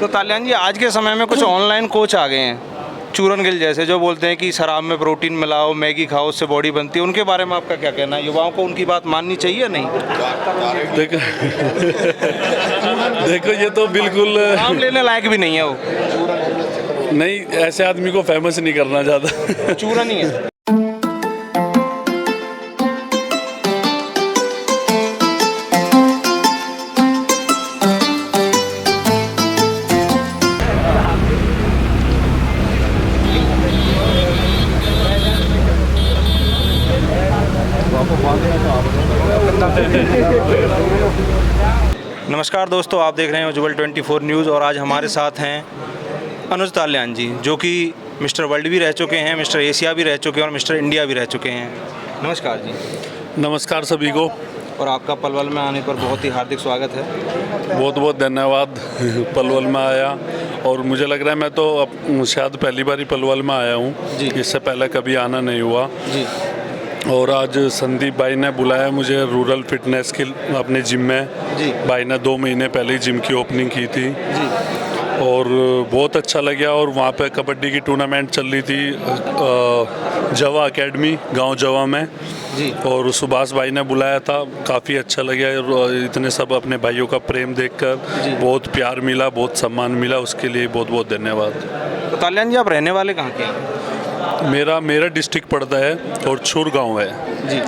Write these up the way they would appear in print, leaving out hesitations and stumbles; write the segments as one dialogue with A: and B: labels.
A: तो तालियान जी, आज के समय में कुछ ऑनलाइन कोच आ गए हैं, चूरन गिल जैसे, जो बोलते हैं कि शराब में प्रोटीन मिलाओ, मैगी खाओ, उससे बॉडी बनती है। उनके बारे में आपका क्या कहना है? युवाओं को उनकी बात माननी चाहिए या नहीं?
B: देखो देखो, ये तो बिल्कुल
A: नाम लेने लायक भी नहीं है वो।
B: नहीं, ऐसे आदमी को फेमस नहीं करना चाहता।
A: चूरन ही है। नमस्कार दोस्तों, आप देख रहे हैं उज्ज्वल 24 न्यूज़ और आज हमारे साथ हैं अनुज तालियान जी, जो कि मिस्टर वर्ल्ड भी रह चुके हैं, मिस्टर एशिया भी रह चुके हैं और मिस्टर इंडिया भी रह चुके हैं। नमस्कार जी।
B: नमस्कार सभी को।
A: और आपका पलवल में आने पर बहुत ही हार्दिक स्वागत है।
B: बहुत बहुत धन्यवाद। पलवल में आया और मुझे लग रहा है मैं तो शायद पहली बार ही पलवल में आया हूँ, इससे पहले कभी आना नहीं हुआ
A: जी।
B: और आज संदीप भाई ने बुलाया मुझे रूरल फिटनेस के अपने जिम में
A: जी।
B: भाई ने 2 महीने पहले ही जिम की ओपनिंग की थी
A: जी।
B: और बहुत अच्छा लगा। और वहाँ पे कबड्डी की टूर्नामेंट चल रही थी जवा एकेडमी, गांव जवा में
A: जी।
B: और सुभाष भाई ने बुलाया था, काफ़ी अच्छा लगा। और इतने सब अपने भाइयों का प्रेम देखकर बहुत प्यार मिला, बहुत सम्मान मिला, उसके लिए बहुत बहुत धन्यवाद।
A: तो तालियान जी, आप रहने वाले कहाँ के हैं?
B: मेरा डिस्ट्रिक्ट पड़ता है और छुर गाँव है
A: जी।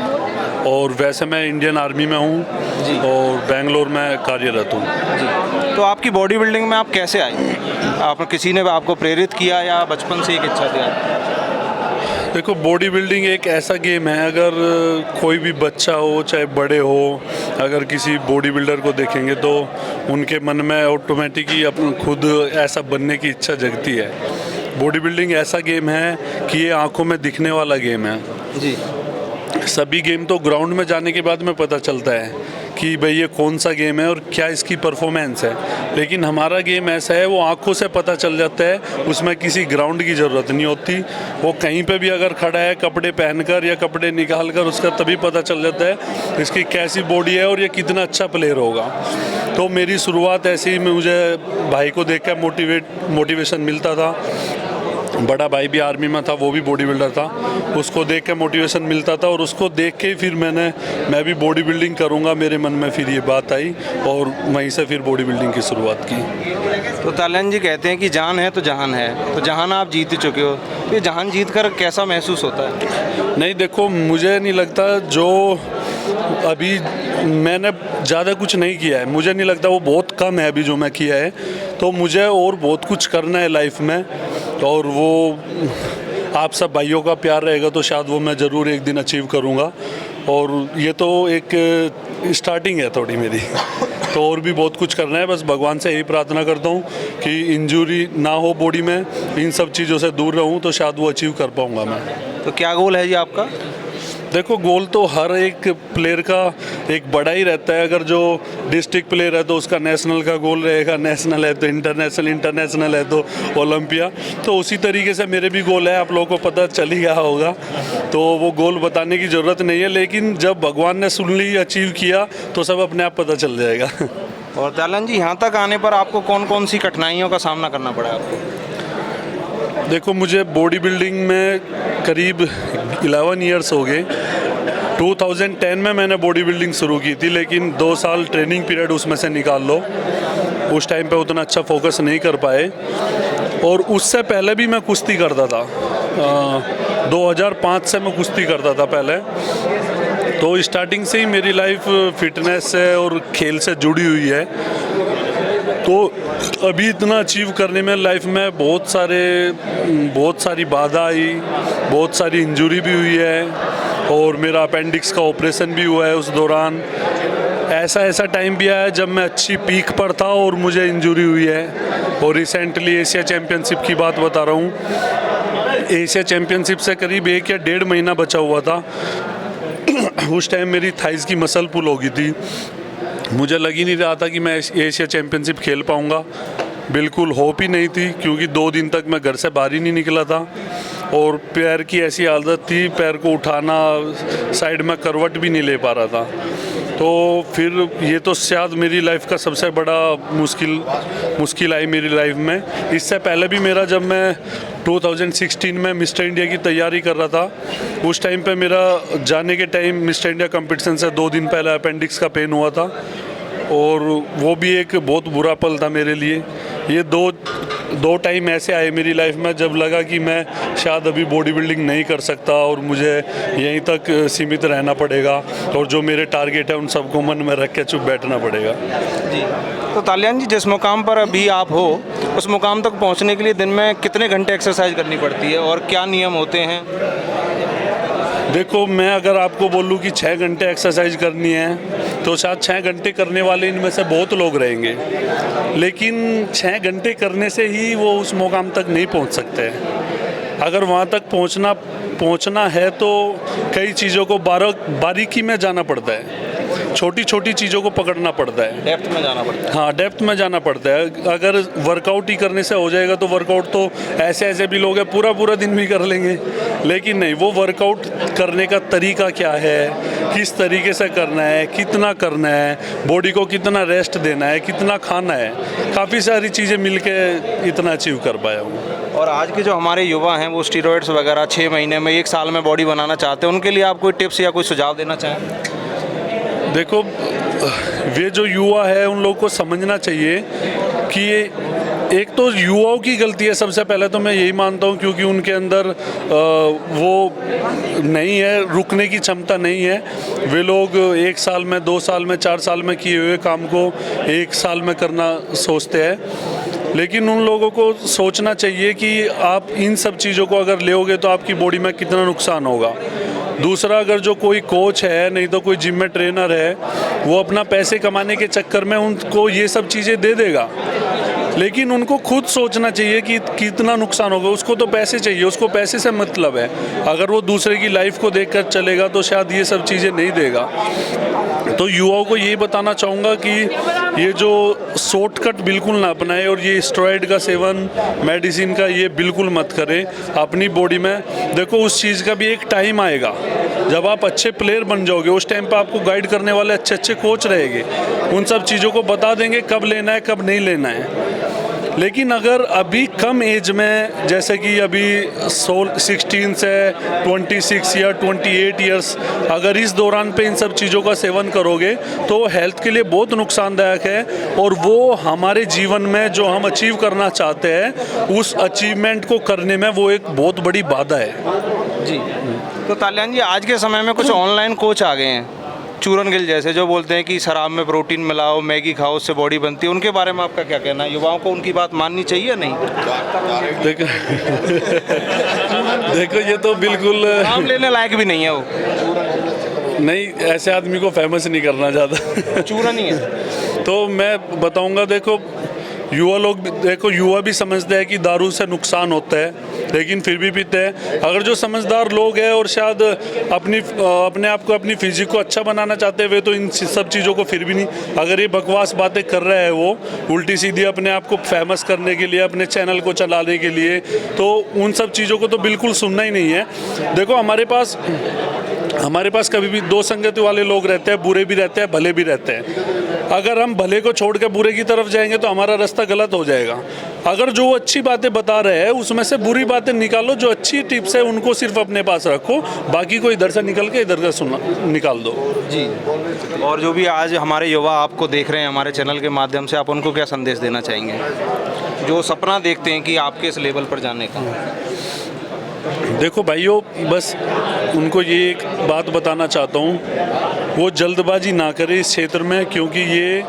B: और वैसे मैं इंडियन आर्मी में हूँ
A: जी।
B: और बेंगलोर में कार्यरत हूँ।
A: जी। तो आपकी बॉडी बिल्डिंग में आप कैसे आए? आप किसी ने आपको प्रेरित किया या बचपन से एक इच्छा थी?
B: देखो, बॉडी बिल्डिंग एक ऐसा गेम है, अगर कोई भी बच्चा हो चाहे बड़े हो, अगर किसी बॉडी बिल्डर को देखेंगे तो उनके मन में ऑटोमेटिक ही खुद ऐसा बनने की इच्छा जगती है। बॉडी बिल्डिंग ऐसा गेम है कि ये आंखों में दिखने वाला गेम है।
A: जी।
B: सभी गेम तो ग्राउंड में जाने के बाद में पता चलता है कि भाई ये कौन सा गेम है और क्या इसकी परफॉर्मेंस है, लेकिन हमारा गेम ऐसा है वो आंखों से पता चल जाता है, उसमें किसी ग्राउंड की ज़रूरत नहीं होती। वो कहीं पे भी अगर खड़ा है कपड़े पहनकर या कपड़े निकाल कर, उसका तभी पता चल जाता है इसकी कैसी बॉडी है और ये कितना अच्छा प्लेयर होगा। तो मेरी शुरुआत ऐसे ही, मुझे भाई को देख कर मोटिवेशन मिलता था। बड़ा भाई भी आर्मी में था, वो भी बॉडी बिल्डर था, उसको देख के मोटिवेशन मिलता था और उसको देख के ही फिर मैं भी बॉडी बिल्डिंग करूँगा, मेरे मन में फिर ये बात आई और वहीं से फिर बॉडी बिल्डिंग की शुरुआत की।
A: तो तालियान जी कहते हैं कि जान है तो जहान है, तो जहान आप जीत चुके हो, तो ये जहान जीत कर कैसा महसूस होता है?
B: नहीं देखो, मुझे नहीं लगता, जो अभी मैंने ज़्यादा कुछ नहीं किया है, मुझे नहीं लगता, वो बहुत कम है अभी जो मैं किया है। तो मुझे और बहुत कुछ करना है लाइफ में और वो आप सब भाइयों का प्यार रहेगा तो शायद वो मैं ज़रूर एक दिन अचीव करूँगा। और ये तो एक स्टार्टिंग है थोड़ी मेरी, तो और भी बहुत कुछ करना है। बस भगवान से यही प्रार्थना करता हूँ कि इंजरी ना हो बॉडी में, इन सब चीज़ों से दूर रहूँ तो शायद वो अचीव कर पाऊँगा मैं।
A: तो क्या गोल है जी आपका?
B: देखो, गोल तो हर एक प्लेयर का एक बड़ा ही रहता है। अगर जो डिस्ट्रिक्ट प्लेयर है तो उसका नेशनल का गोल रहेगा, नेशनल है तो इंटरनेशनल, इंटरनेशनल है तो ओलंपिया। तो उसी तरीके से मेरे भी गोल है, आप लोगों को पता चल ही गया होगा, तो वो गोल बताने की ज़रूरत नहीं है, लेकिन जब भगवान ने सुन ली, अचीव किया तो सब अपने आप पता चल जाएगा।
A: और तालियान जी, यहाँ तक आने पर आपको कौन कौन सी कठिनाइयों का सामना करना पड़ा आपको?
B: देखो, मुझे बॉडी बिल्डिंग में करीब 11 ईयर्स हो गए। 2010 में मैंने बॉडी बिल्डिंग शुरू की थी, लेकिन 2 साल ट्रेनिंग पीरियड उसमें से निकाल लो, उस टाइम पे उतना अच्छा फोकस नहीं कर पाए। और उससे पहले भी मैं कुश्ती करता था, 2005 से मैं कुश्ती करता था पहले। तो स्टार्टिंग से ही मेरी लाइफ फिटनेस से और खेल से जुड़ी हुई है। तो अभी इतना अचीव करने में लाइफ में बहुत सारी बाधा आई, बहुत सारी इंजरी भी हुई है और मेरा अपेंडिक्स का ऑपरेशन भी हुआ है उस दौरान। ऐसा टाइम भी आया जब मैं अच्छी पीक पर था और मुझे इंजरी हुई है। और रिसेंटली एशिया चैम्पियनशिप की बात बता रहा हूँ, एशिया चैम्पियनशिप से करीब 1 या 1.5 महीना बचा हुआ था। उस टाइम मेरी थाइस की मसल पुल हो गई थी, मुझे लग ही नहीं रहा था कि मैं एशिया चैम्पियनशिप खेल पाऊँगा, बिल्कुल होप ही नहीं थी, क्योंकि 2 दिन तक मैं घर से बाहर ही नहीं निकला था और पैर की ऐसी हालत थी, पैर को उठाना, साइड में करवट भी नहीं ले पा रहा था। तो तो फिर ये तो शायद मेरी लाइफ का सबसे बड़ा मुश्किल आई मेरी लाइफ में। इससे पहले भी मेरा, जब मैं 2016 में मिस्टर इंडिया की तैयारी कर रहा था, उस टाइम पे मेरा जाने के टाइम मिस्टर इंडिया कंपटीशन से 2 दिन पहले अपेंडिक्स का पेन हुआ था, और वो भी एक बहुत बुरा पल था मेरे लिए। ये दो टाइम ऐसे आए मेरी लाइफ में जब लगा कि मैं शायद अभी बॉडी बिल्डिंग नहीं कर सकता और मुझे यहीं तक सीमित रहना पड़ेगा, और जो मेरे टारगेट है उन सबको मन में रख के चुप बैठना पड़ेगा।
A: जी, तो तालियान जी, जिस मुकाम पर अभी आप हो, उस मुकाम तक पहुंचने के लिए दिन में कितने घंटे एक्सरसाइज करनी पड़ती है और क्या नियम होते हैं?
B: देखो, मैं अगर आपको बोलूँ कि 6 घंटे एक्सरसाइज करनी है तो शायद 6 घंटे करने वाले इनमें से बहुत लोग रहेंगे, लेकिन 6 घंटे करने से ही वो उस मुकाम तक नहीं पहुंच सकते। अगर वहाँ तक पहुँचना है तो कई चीज़ों को बारीकी में जाना पड़ता है, छोटी छोटी चीज़ों को पकड़ना पड़ता है,
A: डेप्थ में जाना पड़ता है।
B: हाँ, डेप्थ में जाना पड़ता है। अगर वर्कआउट ही करने से हो जाएगा तो वर्कआउट तो ऐसे भी लोग हैं पूरा दिन भी कर लेंगे, लेकिन नहीं, वो वर्कआउट करने का तरीका क्या है, किस तरीके से करना है, कितना करना है, बॉडी को कितना रेस्ट देना है, कितना खाना है, काफ़ी सारी चीज़ें मिलके इतना अचीव कर पाया हूँ।
A: और आज के जो हमारे युवा हैं वो स्टीरॉयड्स वगैरह 6 महीने में 1 साल में बॉडी बनाना चाहते हैं, उनके लिए आप कोई टिप्स या कोई सुझाव देना चाहें?
B: देखो, वे जो युवा है उन लोगों को समझना चाहिए कि एक तो युवाओं की गलती है सबसे पहले, तो मैं यही मानता हूँ, क्योंकि उनके अंदर वो नहीं है, रुकने की क्षमता नहीं है। वे लोग 1 साल में, 2 साल में, 4 साल में किए हुए काम को 1 साल में करना सोचते हैं, लेकिन उन लोगों को सोचना चाहिए कि आप इन सब चीज़ों को अगर लेओगे तो आपकी बॉडी में कितना नुकसान होगा। दूसरा, अगर जो कोई कोच है, नहीं तो कोई जिम में ट्रेनर है, वो अपना पैसे कमाने के चक्कर में उनको ये सब चीज़ें दे देगा, लेकिन उनको खुद सोचना चाहिए कि कितना नुकसान होगा। उसको तो पैसे चाहिए, उसको पैसे से मतलब है। अगर वो दूसरे की लाइफ को देखकर चलेगा तो शायद ये सब चीज़ें नहीं देगा। तो युवाओं को यही बताना चाहूँगा कि ये जो शॉर्टकट बिल्कुल ना अपनाएं, और ये स्टेरॉइड का सेवन, मेडिसिन का, ये बिल्कुल मत करें अपनी बॉडी में। देखो, उस चीज़ का भी एक टाइम आएगा जब आप अच्छे प्लेयर बन जाओगे, उस टाइम पर आपको गाइड करने वाले अच्छे कोच रहेंगे, उन सब चीज़ों को बता देंगे कब लेना है, कब नहीं लेना है। लेकिन अगर अभी कम एज में, जैसे कि अभी 16 से 26 या 28 इयर्स, अगर इस दौरान पे इन सब चीज़ों का सेवन करोगे तो हेल्थ के लिए बहुत नुकसानदायक है, और वो हमारे जीवन में जो हम अचीव करना चाहते हैं उस अचीवमेंट को करने में वो एक बहुत बड़ी बाधा है।
A: जी, तो तालियान जी, आज के समय में कुछ ऑनलाइन कोच आ गए हैं, चूरन गिल जैसे, जो बोलते हैं कि शराब में प्रोटीन मिलाओ, मैगी खाओ, उससे बॉडी बनती है। उनके बारे में आपका क्या कहना है? युवाओं को उनकी बात माननी चाहिए या नहीं?
B: देखो, ये तो बिल्कुल
A: नाम लेने लायक भी नहीं है वो।
B: नहीं, ऐसे आदमी को फेमस नहीं करना चाहता।
A: चूरन ही है।
B: तो मैं बताऊंगा, देखो, युवा भी समझते हैं कि दारू से नुकसान होता है, लेकिन फिर भी पीते हैं। अगर जो समझदार लोग हैं और शायद अपने आप को, अपनी फिजिक को अच्छा बनाना चाहते हैं, वे तो इन सब चीज़ों को फिर भी नहीं, अगर ये बकवास बातें कर रहे हैं वो उल्टी सीधी अपने आप को फेमस करने के लिए, अपने चैनल को चलाने के लिए, तो उन सब चीज़ों को तो बिल्कुल सुनना ही नहीं है। देखो, हमारे पास कभी भी 2 संगति वाले लोग रहते हैं, बुरे भी रहते हैं, भले भी रहते हैं। अगर हम भले को छोड़ के बुरे की तरफ जाएंगे तो हमारा रास्ता गलत हो जाएगा। अगर जो अच्छी बातें बता रहे हैं उसमें से बुरी बातें निकालो, जो अच्छी टिप्स है उनको सिर्फ अपने पास रखो, बाकी को इधर से निकल के इधर से निकाल दो।
A: जी, और जो भी आज हमारे युवा आपको देख रहे हैं हमारे चैनल के माध्यम से, आप उनको क्या संदेश देना चाहेंगे, जो सपना देखते हैं कि आपके इस लेवल पर जाने का?
B: देखो भाइयों, बस उनको ये एक बात बताना चाहता हूँ, वो जल्दबाजी ना करें इस क्षेत्र में, क्योंकि ये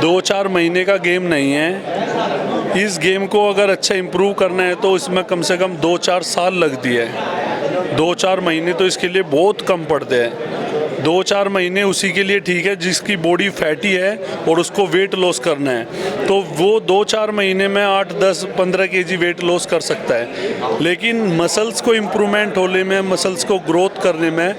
B: 2-4 महीने का गेम नहीं है। इस गेम को अगर अच्छा इम्प्रूव करना है तो इसमें कम से कम 2-4 साल लगती है। 2-4 महीने तो इसके लिए बहुत कम पड़ते हैं। 2-4 महीने उसी के लिए ठीक है जिसकी बॉडी फैटी है और उसको वेट लॉस करना है, तो वो 2-4 महीने में 8, 10, 15 kg वेट लॉस कर सकता है। लेकिन मसल्स को इम्प्रूवमेंट होने में, मसल्स को ग्रोथ करने में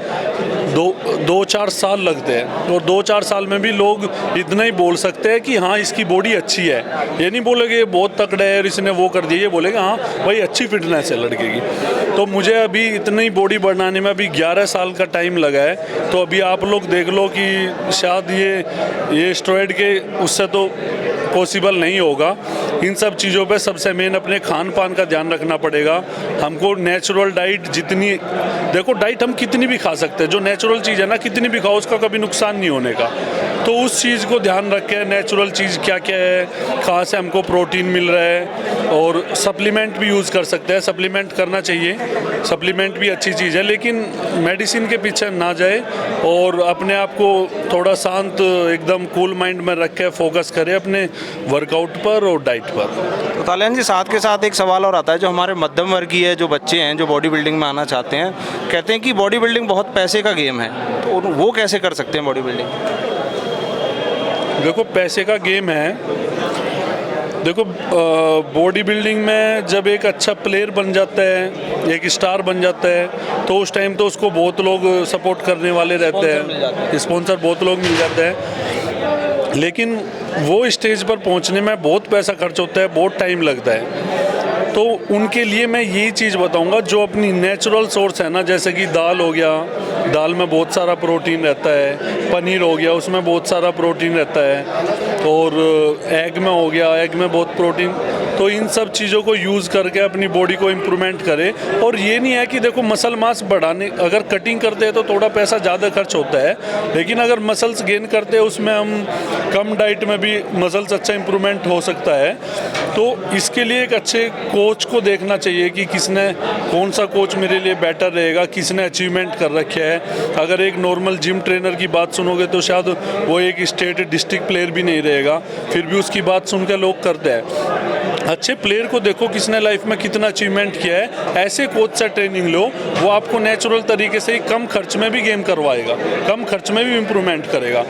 B: दो चार साल लगते हैं, और 2-4 साल में भी लोग इतना ही बोल सकते हैं कि हाँ इसकी बॉडी अच्छी है। ये नहीं बोलेंगे ये बहुत तगड़ा है और इसने वो कर दिया, ये बोलेंगे हाँ भाई अच्छी फिटनेस है लड़के की। तो मुझे अभी इतनी बॉडी बनाने में अभी 11 साल का टाइम लगा है। तो अभी आप लोग देख लो कि शायद ये स्टेरॉइड के उससे तो पॉसिबल नहीं होगा। इन सब चीज़ों पे सबसे मेन अपने खान पान का ध्यान रखना पड़ेगा हमको। नेचुरल डाइट जितनी, देखो डाइट हम कितनी भी खा सकते हैं, जो नेचुरल चीज़ है ना कितनी भी खाओ उसका कभी नुकसान नहीं होने का। तो उस चीज़ को ध्यान रख के नेचुरल चीज़ क्या क्या है, कहाँ से हमको प्रोटीन मिल रहा है, और सप्लीमेंट भी यूज़ कर सकते हैं। सप्लीमेंट करना चाहिए, सप्लीमेंट भी अच्छी चीज़ है, लेकिन मेडिसिन के पीछे ना जाए और अपने आप को थोड़ा शांत एकदम कूल माइंड में रख के फोकस करें अपने वर्कआउट पर और डाइट पर।
A: तो तालियान जी, साथ के साथ एक सवाल और आता है, जो हमारे मध्यम वर्गीय जो बच्चे हैं जो बॉडी बिल्डिंग में आना चाहते हैं, कहते हैं कि बॉडी बिल्डिंग बहुत पैसे का गेम है, तो वो कैसे कर सकते हैं बॉडी बिल्डिंग?
B: देखो पैसे का गेम है। देखो बॉडी बिल्डिंग में जब एक अच्छा प्लेयर बन जाता है, एक स्टार बन जाता है, तो उस टाइम तो उसको बहुत लोग सपोर्ट करने वाले रहते हैं, स्पॉन्सर बहुत लोग मिल जाते हैं। लेकिन वो स्टेज पर पहुंचने में बहुत पैसा खर्च होता है, बहुत टाइम लगता है। तो उनके लिए मैं यही चीज़ बताऊंगा, जो अपनी नेचुरल सोर्स है ना, जैसे कि दाल हो गया, दाल में बहुत सारा प्रोटीन रहता है, पनीर हो गया उसमें बहुत सारा प्रोटीन रहता है, और एग में हो गया, एग में बहुत प्रोटीन। तो इन सब चीज़ों को यूज़ करके अपनी बॉडी को इम्प्रूवमेंट करें। और ये नहीं है कि देखो मसल मास बढ़ाने, अगर कटिंग करते हैं तो थोड़ा पैसा ज़्यादा खर्च होता है, लेकिन अगर मसल्स गेन करते हैं उसमें हम कम डाइट में भी मसल्स अच्छा इम्प्रूवमेंट हो सकता है। तो इसके लिए एक अच्छे कोच को देखना चाहिए कि किसने, कौन सा कोच मेरे लिए बेटर रहेगा, किसने अचीवमेंट कर रखा है। अगर एक नॉर्मल जिम ट्रेनर की बात सुनोगे तो शायद वो एक स्टेट डिस्ट्रिक्ट प्लेयर भी नहीं रहेगा, फिर भी उसकी बात सुन के लोग करते हैं। अच्छे प्लेयर को देखो किसने लाइफ में कितना अचीवमेंट किया है, ऐसे कोच से ट्रेनिंग लो, वो आपको नेचुरल तरीके से ही कम खर्च में भी गेम करवाएगा, कम खर्च में भी इम्प्रूवमेंट करेगा।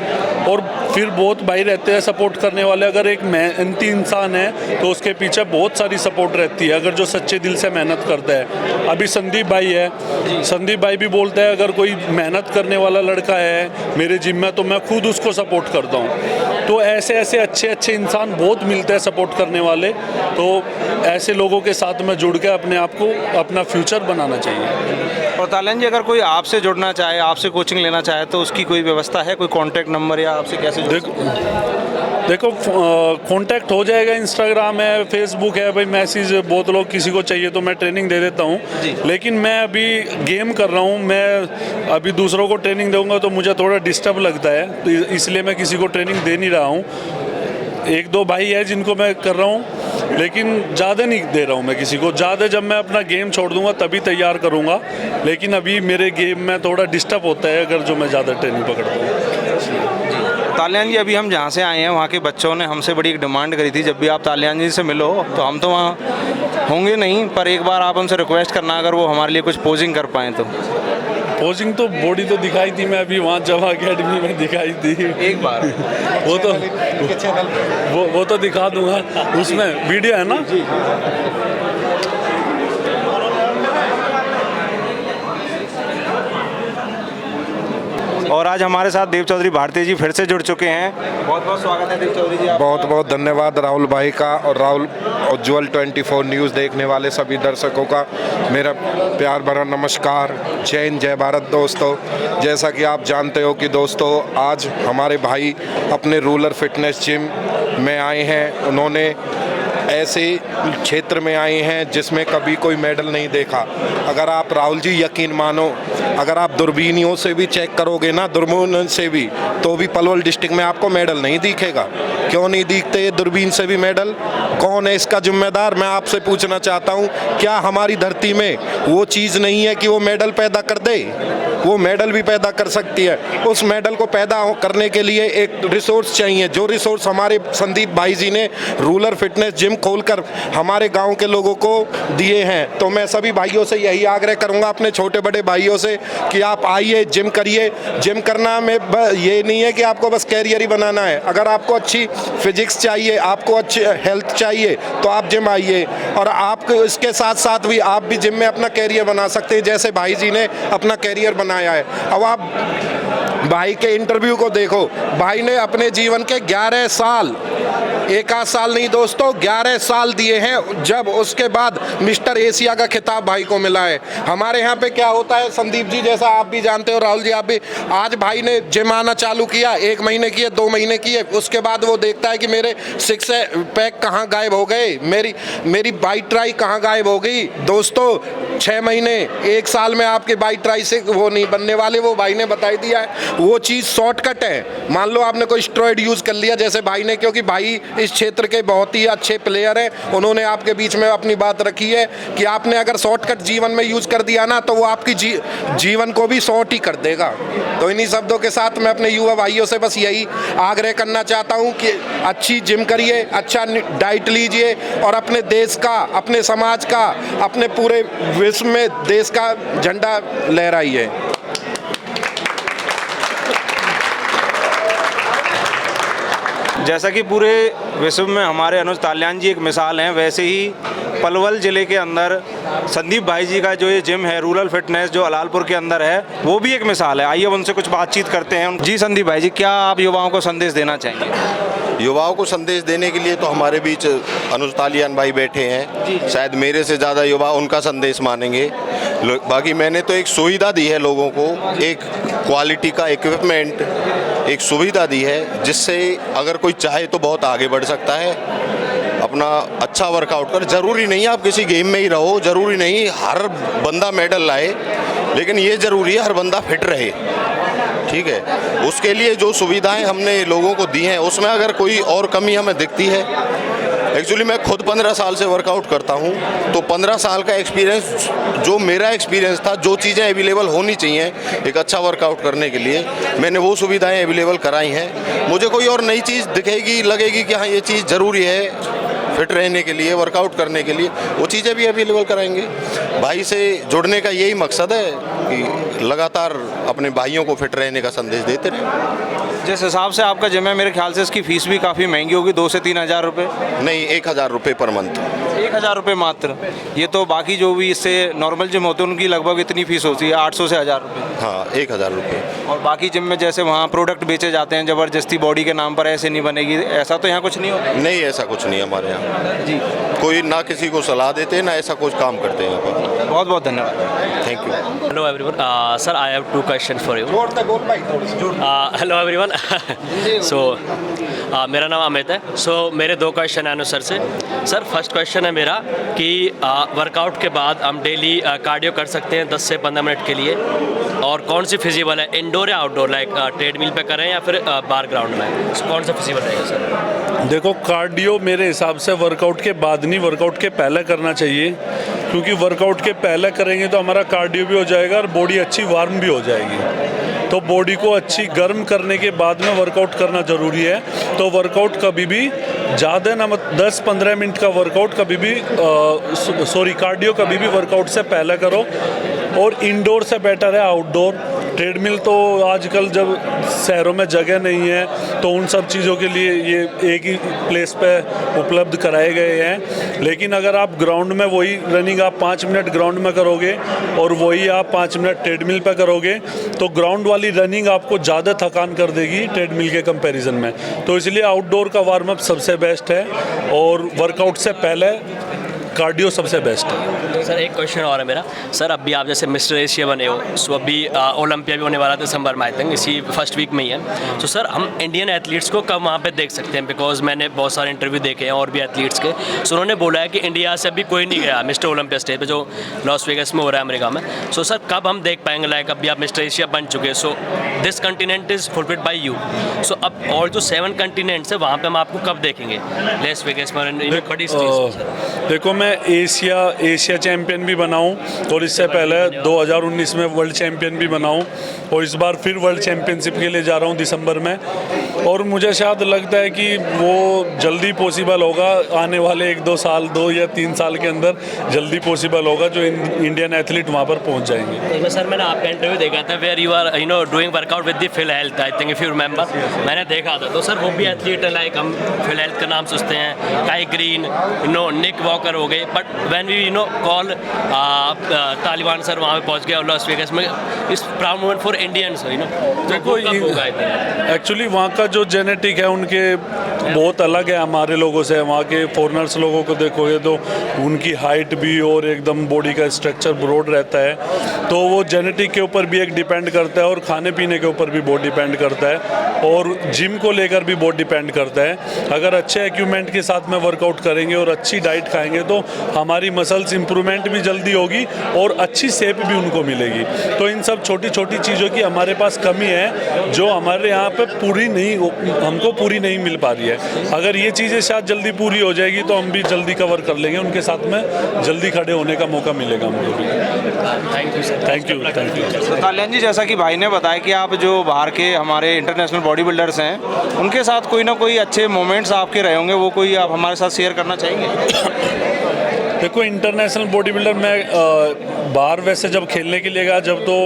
B: और फिर बहुत भाई रहते हैं सपोर्ट करने वाले। अगर एक मेहनती इंसान है तो उसके पीछे बहुत सारी सपोर्ट रहती है, अगर जो सच्चे दिल से मेहनत करता है। अभी संदीप भाई है, संदीप भाई भी बोलते हैं अगर कोई मेहनत करने वाला लड़का है मेरे जिम में तो मैं खुद उसको सपोर्ट करता हूँ। तो ऐसे ऐसे अच्छे अच्छे इंसान बहुत मिलते हैं सपोर्ट करने वाले। तो ऐसे लोगों के साथ में जुड़ के अपने आप को अपना फ्यूचर बनाना चाहिए।
A: और तालियान जी, अगर कोई आपसे जुड़ना चाहे, आपसे कोचिंग लेना चाहे, तो उसकी कोई व्यवस्था है, कोई कॉन्टैक्ट नंबर, या आपसे कैसे जुड़ सकते हैं?
B: देखो कांटेक्ट हो जाएगा, इंस्टाग्राम है, फेसबुक है, भाई मैसेज बहुत लोग, किसी को चाहिए तो मैं ट्रेनिंग दे देता हूँ। लेकिन मैं अभी गेम कर रहा हूँ, मैं अभी दूसरों को ट्रेनिंग दूंगा तो मुझे थोड़ा डिस्टर्ब लगता है, तो इसलिए मैं किसी को ट्रेनिंग दे नहीं रहा हूँ। 1-2 भाई है जिनको मैं कर रहा हूँ, लेकिन ज़्यादा नहीं दे रहा हूँ मैं किसी को। ज़्यादा जब मैं अपना गेम छोड़ दूंगा तभी तैयार करूँगा, लेकिन अभी मेरे गेम में थोड़ा डिस्टर्ब होता है अगर जो मैं ज़्यादा ट्रेनिंग पकड़ता हूँ।
A: तालियान जी, अभी हम जहाँ से आए हैं वहाँ के बच्चों ने हमसे बड़ी एक डिमांड करी थी, जब भी आप तालियान जी से मिलो तो हम तो वहाँ होंगे नहीं, पर एक बार आप हमसे रिक्वेस्ट करना अगर वो हमारे लिए कुछ पोजिंग कर पाएँ तो।
B: पोजिंग तो बॉडी तो दिखाई थी, मैं अभी वहाँ जवा अकेडमी में दिखाई थी
A: एक बार
B: वो तो दिखा दूंगा, उसमें वीडियो है ना।
A: और आज हमारे साथ देव चौधरी भारती जी फिर से जुड़ चुके हैं। बहुत बहुत स्वागत है देव चौधरी जी।
C: बहुत बहुत धन्यवाद राहुल भाई का, और राहुल उज्ज्वल 24 न्यूज़ देखने वाले सभी दर्शकों का मेरा प्यार भरा नमस्कार। जय हिंद, जय भारत। दोस्तों, जैसा कि आप जानते हो कि दोस्तों आज हमारे भाई अपने रूरल फिटनेस जिम में आए हैं। उन्होंने ऐसे क्षेत्र में आए हैं जिसमें कभी कोई मेडल नहीं देखा। अगर आप राहुल जी यकीन मानो, अगर आप दूरबीनियों से भी चेक करोगे ना, दूरबीन से भी, तो भी पलवल डिस्ट्रिक्ट में आपको मेडल नहीं दिखेगा। क्यों नहीं दिखते दूरबीन से भी मेडल? कौन है इसका जिम्मेदार? मैं आपसे पूछना चाहता हूँ, क्या हमारी धरती में वो चीज़ नहीं है कि वो मेडल पैदा कर दे? वो मेडल भी पैदा कर सकती है। उस मेडल को पैदा करने के लिए एक रिसोर्स चाहिए, जो रिसोर्स हमारे संदीप भाई जी ने रूरल फिटनेस जिम खोलकर हमारे गांव के लोगों को दिए हैं। तो मैं सभी भाइयों से यही आग्रह करूंगा, अपने छोटे बड़े भाइयों से, कि आप आइए, जिम करिए। जिम करना में ये नहीं है कि आपको बस कैरियर ही बनाना है। अगर आपको अच्छी फिजिक्स चाहिए, आपको अच्छी हेल्थ चाहिए, तो आप जिम आइए। और आपको इसके साथ साथ भी आप भी जिम में अपना कैरियर बना सकते हैं, जैसे भाई जी ने अपना कैरियर बनाया है। अब आप भाई के इंटरव्यू को देखो, भाई ने अपने जीवन के 11 साल, एक आध साल नहीं दोस्तों, 11 साल दिए हैं, जब उसके बाद मिस्टर एशिया का खिताब भाई को मिला है। हमारे यहाँ पे क्या होता है संदीप जी, जैसा आप भी जानते हो, राहुल जी आप भी, आज भाई ने जिम आना चालू किया, 1 महीने किए, 2 महीने किए, उसके बाद वो देखता है कि मेरे 6 पैक कहाँ गायब हो गए, मेरी बाई ट्राई कहाँ गायब हो गई। दोस्तों 6 महीने 1 साल में आपके बाई ट्राई से वो नहीं बनने वाले, वो भाई ने बता दिया है। वो चीज़ शॉर्टकट है। मान लो आपने कोई स्टेरॉइड यूज़ कर लिया जैसे भाई ने, क्योंकि भाई इस क्षेत्र के बहुत ही अच्छे प्लेयर हैं, उन्होंने आपके बीच में अपनी बात रखी है कि आपने अगर शॉर्टकट जीवन में यूज़ कर दिया ना, तो वो आपकी जीवन को भी शॉर्ट ही कर देगा। तो इन्हीं शब्दों के साथ मैं अपने युवा भाइयों से बस यही आग्रह करना चाहता हूँ कि अच्छी जिम करिए, अच्छा डाइट लीजिए और अपने देश का, अपने समाज का, अपने पूरे विश्व में देश का झंडा लहराइए।
A: जैसा कि पूरे विश्व में हमारे अनुज ताल्यान जी एक मिसाल हैं, वैसे ही पलवल ज़िले के अंदर संदीप भाई जी का जो ये जिम है रूरल फिटनेस जो अलालपुर के अंदर है, वो भी एक मिसाल है। आइए उनसे कुछ बातचीत करते हैं। जी संदीप भाई जी, क्या आप युवाओं को संदेश देना चाहेंगे?
D: युवाओं को संदेश देने के लिए तो हमारे बीच अनुज तालियान भाई बैठे हैं, शायद मेरे से ज़्यादा युवा उनका संदेश मानेंगे। बाकी मैंने तो एक सुविधा दी है लोगों को, एक क्वालिटी का इक्विपमेंट, एक सुविधा दी है जिससे अगर कोई चाहे तो बहुत आगे बढ़ सकता है, अपना अच्छा वर्कआउट कर। ज़रूरी नहीं आप किसी गेम में ही रहो, ज़रूरी नहीं हर बंदा मेडल लाए, लेकिन ये ज़रूरी है हर बंदा फिट रहे, ठीक है। उसके लिए जो सुविधाएं हमने लोगों को दी हैं, उसमें अगर कोई और कमी हमें दिखती है, एक्चुअली मैं खुद 15 साल से वर्कआउट करता हूं, तो 15 साल का एक्सपीरियंस, जो मेरा एक्सपीरियंस था, जो चीज़ें अवेलेबल होनी चाहिए एक अच्छा वर्कआउट करने के लिए, मैंने वो सुविधाएं अवेलेबल कराई हैं। मुझे कोई और नई चीज़ दिखेगी, लगेगी कि हाँ ये चीज़ ज़रूरी है फिट रहने के लिए, वर्कआउट करने के लिए, वो चीज़ें भी अवेलेबल कराएंगे। भाई से जुड़ने का यही मकसद है कि लगातार अपने भाइयों को फिट रहने का संदेश देते रहें।
A: जिस हिसाब से आपका जिम है, मेरे ख्याल से इसकी फ़ीस भी काफ़ी महंगी होगी, 2 से 3 हज़ार रुपये?
D: नहीं, 1,000 रुपये पर मंथ।
A: 1,000 रुपये मात्र? ये तो बाकी जो भी इससे नॉर्मल जिम होते हैं उनकी लगभग इतनी फ़ीस होती है, 800 से 1,000 रुपये।
D: हाँ, 1,000 रुपये।
A: और बाकी जिम में जैसे वहाँ प्रोडक्ट बेचे जाते हैं ज़बरदस्ती बॉडी के नाम पर, ऐसे नहीं बनेगी, ऐसा तो यहाँ कुछ नहीं होता?
D: नहीं, ऐसा कुछ नहीं हमारे यहाँ
A: जी।
D: कोई ना किसी को सलाह देते, ना ऐसा कुछ काम करते हैं यहाँ पर।
A: बहुत बहुत धन्यवाद।
D: Thank you.
E: Hello everyone. Sir, I have 2 questions for you. Hello everyone. So, मेरा नाम अमित है। सो मेरे 2 क्वेश्चन हैं अनुज सर से। सर फर्स्ट क्वेश्चन है मेरा कि वर्कआउट के बाद हम डेली कार्डियो कर सकते हैं 10 से 15 मिनट के लिए, और कौन सी फिजिबल है, इंडोर या आउटडोर, लाइक ट्रेडमिल पे करें या फिर बार ग्राउंड में, कौन सा फिजिबल रहेगा सर?
B: देखो, कार्डियो मेरे हिसाब से वर्कआउट के बाद नहीं, वर्कआउट के पहले करना चाहिए, क्योंकि वर्कआउट के पहले करेंगे तो हमारा कार्डियो भी हो जाएगा और बॉडी अच्छी वार्म भी हो जाएगी। तो बॉडी को अच्छी गर्म करने के बाद में वर्कआउट करना ज़रूरी है। तो वर्कआउट कभी भी ज़्यादा ना, 10-15 मिनट का वर्कआउट कभी भी कार्डियो कभी भी वर्कआउट से पहले करो, और इंडोर से बेटर है आउटडोर। ट्रेडमिल तो आजकल जब शहरों में जगह नहीं है तो उन सब चीज़ों के लिए ये एक ही प्लेस पे उपलब्ध कराए गए हैं। लेकिन अगर आप ग्राउंड में वही रनिंग आप 5 मिनट ग्राउंड में करोगे और वही आप 5 मिनट ट्रेडमिल पे करोगे, तो ग्राउंड वाली रनिंग आपको ज़्यादा थकान कर देगी ट्रेडमिल के कंपैरिजन में। तो इसलिए आउटडोर का वार्म अप सबसे बेस्ट है, और वर्कआउट से पहले कार्डियो सबसे बेस्ट है।
E: सर एक क्वेश्चन और है मेरा। सर अभी आप जैसे मिस्टर एशिया बने हो, सो अभी ओलंपिया भी होने वाला था दिसंबर में, आई थिंक इसी फर्स्ट वीक में ही है। तो सर हम इंडियन एथलीट्स को कब वहाँ पे देख सकते हैं? बिकॉज मैंने बहुत सारे इंटरव्यू देखे हैं और भी एथलीट्स के, सो उन्होंने बोला है कि इंडिया से अभी कोई नहीं गया मिस्टर ओलंपिया स्टेज पे, जो लॉस वेगस में हो रहा है अमेरिका में। सो सर कब हम देख पाएंगे, लाइक अभी आप मिस्टर एशिया बन चुके हैं, so this continent is fulfilled by you, so अब और जो 7 कंटिनेंट्स है वहाँ पर हम आपको कब देखेंगे लॉस वेगस में बड़ी स्टेज?
B: देखो, मैं एशिया चैम्पियन भी बनाऊं, और इससे पहले 2019 में वर्ल्ड चैम्पियन भी बनाऊं, और इस बार फिर वर्ल्ड चैम्पियनशिप के लिए जा रहा हूं दिसंबर में। और मुझे शायद लगता है कि वो जल्दी पॉसिबल होगा, आने वाले 1-2 साल, 2 या 3 साल के अंदर जल्दी पॉसिबल होगा जो इंडियन एथलीट वहाँ पर पहुँच जाएंगे।
E: सर मैंने आपका इंटरव्यू देखा था where you are doing workout with the Phil Heath, I think if you remember, मैंने देखा था। तो सर वो भी एथलीट है, लाइक हम फिल हेल्थ का नाम सोचते हैं, काई ग्रीन, निक वॉकर हो गए, but when we call Taliban sir वहाँ पे पहुँच गया लॉस वेगास में, is proud moment for Indians,
B: देखो एक्चुअली वहाँ का जो जेनेटिक है उनके बहुत अलग है हमारे लोगों से। वहाँ के फॉरेनर्स लोगों को देखोगे तो उनकी हाइट भी और एकदम बॉडी का स्ट्रक्चर ब्रॉड रहता है, तो वो जेनेटिक के ऊपर भी एक डिपेंड करता है और खाने पीने के ऊपर भी बहुत डिपेंड करता है और जिम को लेकर भी बहुत डिपेंड करता है। अगर अच्छे इक्विपमेंट के साथ में वर्कआउट करेंगे और अच्छी डाइट खाएंगे तो हमारी मसल्स इंप्रूवमेंट भी जल्दी होगी और अच्छी शेप भी उनको मिलेगी। तो इन सब छोटी छोटी चीज़ों की हमारे पास कमी है जो हमारे यहाँ पे हमको पूरी नहीं मिल पा रही है। अगर ये चीज़ें शायद जल्दी पूरी हो जाएगी तो हम भी जल्दी कवर कर लेंगे, उनके साथ में जल्दी खड़े होने का मौका मिलेगा हमको भी। Thank you.
A: तो तालियान जी, जैसा कि भाई ने बताया कि आप जो बाहर के हमारे इंटरनेशनल बॉडी बिल्डर्स हैं उनके साथ कोई ना कोई अच्छे मोमेंट्स आपके रहे होंगे, वो कोई आप हमारे साथ शेयर करना चाहेंगे?
B: देखो इंटरनेशनल बॉडी बिल्डर मैं बाहर वैसे जब खेलने के लिए गया जब तो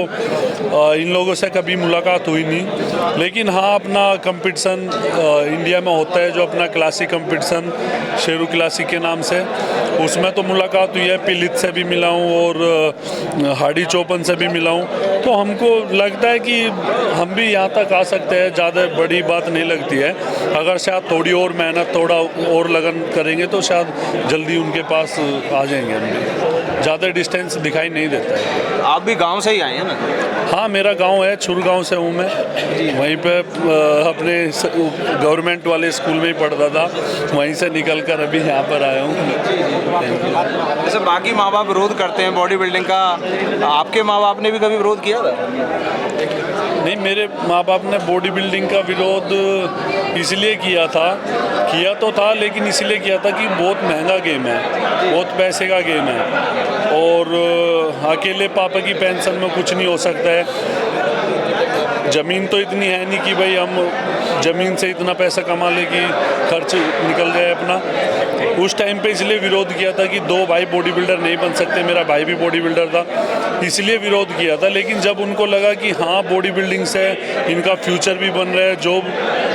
B: इन लोगों से कभी मुलाकात हुई नहीं, लेकिन हाँ अपना कंपटीशन इंडिया में होता है जो अपना क्लासिक कंपटीशन शेरू क्लासिक के नाम से, उसमें तो मुलाकात हुई है। पिलित से भी मिला हूँ और हार्डी चौपन से भी मिला हूँ, तो हमको लगता है कि हम भी यहाँ तक आ सकते हैं, ज़्यादा बड़ी बात नहीं लगती है। अगर शायद थोड़ी और मेहनत, थोड़ा और लगन करेंगे तो शायद जल्दी उनके पास आ जाएंगे हम भी। ज़्यादा डिस्टेंस दिखाई नहीं देता है।
A: आप भी गांव से ही आए हैं ना?
B: हाँ मेरा गांव है, छुर गांव से हूँ मैं, वहीं पे अपने गवर्नमेंट वाले स्कूल में ही पढ़ता था, वहीं से निकल कर अभी यहाँ पर आया हूँ।
A: जैसे बाकी माँ बाप विरोध करते हैं बॉडी बिल्डिंग का, आपके माँ बाप ने भी कभी विरोध किया था?
B: नहीं, मेरे माँ बाप ने बॉडी बिल्डिंग का विरोध इसलिए किया तो था लेकिन इसलिए किया था कि बहुत महंगा गेम है, बहुत पैसे का गेम है और अकेले पापा की पेंशन में कुछ नहीं हो सकता है। ज़मीन तो इतनी है नहीं कि भाई हम ज़मीन से इतना पैसा कमा ले कि खर्च निकल जाए अपना। उस टाइम पे इसलिए विरोध किया था कि 2 भाई बॉडी बिल्डर नहीं बन सकते, मेरा भाई भी बॉडी बिल्डर था, इसलिए विरोध किया था। लेकिन जब उनको लगा कि हाँ बॉडी बिल्डिंग से इनका फ्यूचर भी बन रहा है, जॉब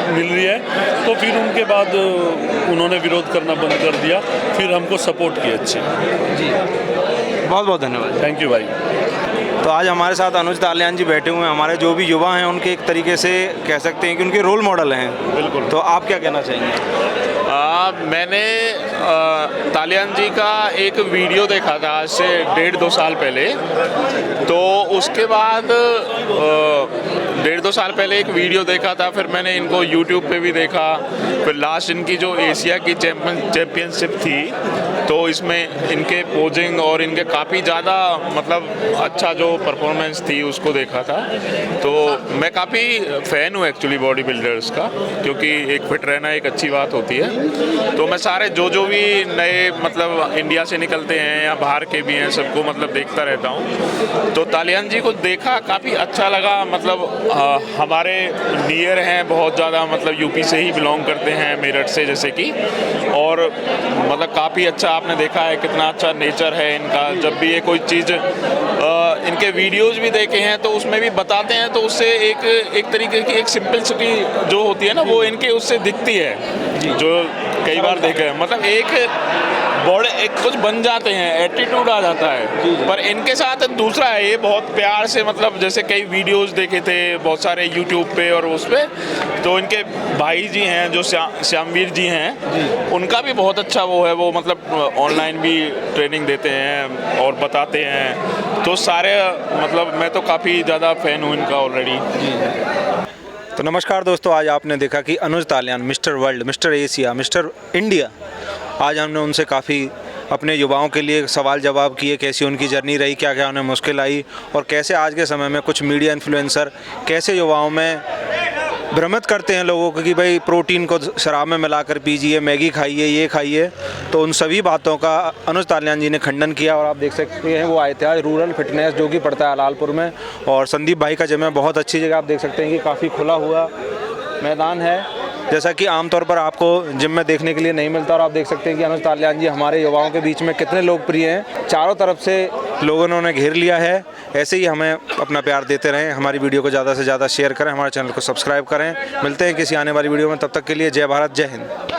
B: मिल रही है, तो फिर उनके बाद उन्होंने विरोध करना बंद कर दिया, फिर हमको सपोर्ट किया। अच्छी
A: जी, बहुत बहुत धन्यवाद।
B: थैंक यू भाई।
A: तो आज हमारे साथ अनुज तालियान जी बैठे हुए हैं, हमारे जो भी युवा हैं उनके एक तरीके से कह सकते हैं कि उनके रोल मॉडल हैं।
F: बिल्कुल।
A: तो आप क्या कहना चाहेंगे?
F: मैंने तालियान जी का एक वीडियो देखा था आज से 1.5-2 साल पहले, तो उसके बाद 1.5-2 साल पहले एक वीडियो देखा था, फिर मैंने इनको YouTube पे भी देखा, फिर लास्ट इनकी जो एशिया की चैम्पियनशिप थी तो इसमें इनके पोजिंग और इनके काफ़ी ज़्यादा मतलब अच्छा जो परफॉर्मेंस थी उसको देखा था। तो मैं काफ़ी फ़ैन हूँ एक्चुअली बॉडी बिल्डर्स का, क्योंकि एक फिट रहना एक अच्छी बात होती है। तो मैं सारे जो भी नए मतलब इंडिया से निकलते हैं या बाहर के भी हैं सबको मतलब देखता रहता हूँ। तो तालियान जी को देखा, काफ़ी अच्छा लगा। मतलब हमारे नियर हैं बहुत ज़्यादा, मतलब यूपी से ही बिलोंग करते हैं, मेरठ से जैसे कि, और मतलब काफ़ी अच्छा आपने देखा है कितना अच्छा नेचर है इनका। जब भी ये कोई चीज़ इनके वीडियोस भी देखे हैं तो उसमें भी बताते हैं, तो उससे एक तरीके की एक सिंपलिसिटी जो होती है ना वो इनके उससे दिखती है, जो कई बार देखे हैं। मतलब एक कुछ बन जाते हैं, एटीट्यूड आ जाता है। पर इनके साथ दूसरा है, ये बहुत प्यार से, मतलब जैसे कई वीडियोस देखे थे बहुत सारे यूट्यूब पे और उस पे, तो इनके भाई जी हैं जो श्यामवीर जी हैं, उनका भी बहुत अच्छा वो है, वो मतलब ऑनलाइन भी ट्रेनिंग देते हैं और बताते हैं। तो सारे मतलब मैं तो काफ़ी ज़्यादा फ़ैन हूँ इनका ऑलरेडी।
A: तो नमस्कार दोस्तों, आज आपने देखा कि Anuj Taliyan Mister World, Mister Asia, Mister India, आज हमने उनसे काफ़ी अपने युवाओं के लिए सवाल जवाब किए, कैसी उनकी जर्नी रही, क्या क्या उन्हें मुश्किल आई और कैसे आज के समय में कुछ मीडिया इन्फ्लुएंसर कैसे युवाओं में भ्रमित करते हैं लोगों को कि भाई प्रोटीन को शराब में मिलाकर पीजिए, मैगी खाइए, ये खाइए। तो उन सभी बातों का अनुज तालियान जी ने खंडन किया और आप देख सकते हैं वो आए थे आज रूरल फिटनेस जो कि पड़ता है अलालपुर में, और संदीप भाई का जिम है, बहुत अच्छी जगह। आप देख सकते हैं कि काफ़ी खुला हुआ मैदान है, जैसा कि आमतौर पर आपको जिम में देखने के लिए नहीं मिलता। और आप देख सकते हैं कि अनुज तालियान जी हमारे युवाओं के बीच में कितने लोकप्रिय हैं। चारों तरफ से लोगों ने उन्हें घेर लिया है। ऐसे ही हमें अपना प्यार देते रहें, हमारी वीडियो को ज़्यादा से ज़्यादा शेयर करें, हमारे चैनल को सब्सक्राइब करें। मिलते हैं किसी आने वाली वीडियो में, तब तक के लिए जय भारत, जय हिंद।